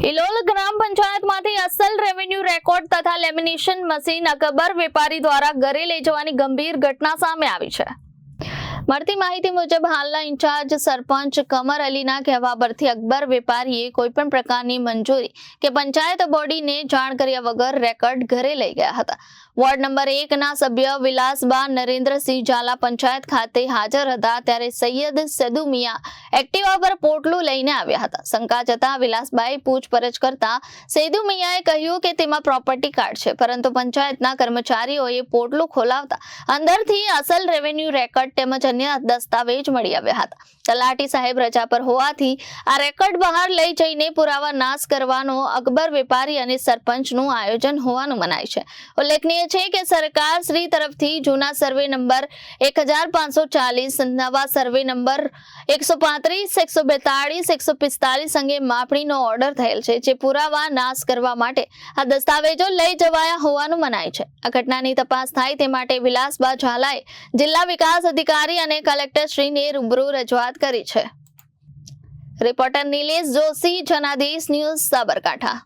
ઇલોલ ગ્રામ પંચાયતમાંથી અસલ revenue record તથા lamination machine Akbar વેપારી દ્વારા ઘરે લઈ જવાની ગંભીર ઘટના સામે આવી છે। મળતી માહિતી મુજબ હાલના ઇન્ચાર્જ સરપંચ કમર અલીના કહેવા પરથી અકબર વેપારીએ કોઈપણ પ્રકારની મંજૂરી કે પંચાયત બોડીને જાણ કર્યા વગર રેકર્ડ ઘરે લઈ ગયા હતા। વોર્ડ નંબર 1 ના સભ્ય વિલાસબા નરેન્દ્રસિંહ ઝાલા પંચાયત ખાતે હાજર હતા ત્યારે સૈયદ સેદુ મિયા એક્ટિવા પર પોટલું લઈને આવ્યા હતા। શંકા જતા વિલાસબાએ પૂછપરછ કરતા સેદુ મિયાએ કહ્યું કે તેમાં પ્રોપર્ટી કાર્ડ છે, પરંતુ પંચાયતના કર્મચારીઓએ પોટલું ખોલાવતા અંદરથી અસલ રેવન્યુ રેકર્ડ તેમજ અન્ય દસ્તાવેજ મળી આવ્યા હતા। તલાટી સાહેબ રજા પર હોવાથી આ રેકર્ડ બહાર લઈ જઈને પુરાવા નાશ કરવાનો અકબર વેપારી અને સરપંચનું આયોજન હોવાનું મનાય છે। ઉલ્લેખનીય છે કે સરકાર શ્રી તરફથી જૂના સર્વે નંબર 1540, નવા સર્વે નંબર 135, 142, 145 અંગે માપણીનો ઓર્ડર થયેલ છે, જે પુરાવા નાશ કરવા માટે આ દસ્તાવેજો લઈ જવાયા હોવાનું મનાય છે। આ ઘટનાની તપાસ થાય તે માટે વિલાસબા ઝાલાએ જિલ્લા વિકાસ અધિકારી અને કલેક્ટર શ્રીને રૂબરૂ રજૂઆત કરી છે। Reporter Nilesh Joshi, Janadesh news, Sabarkantha.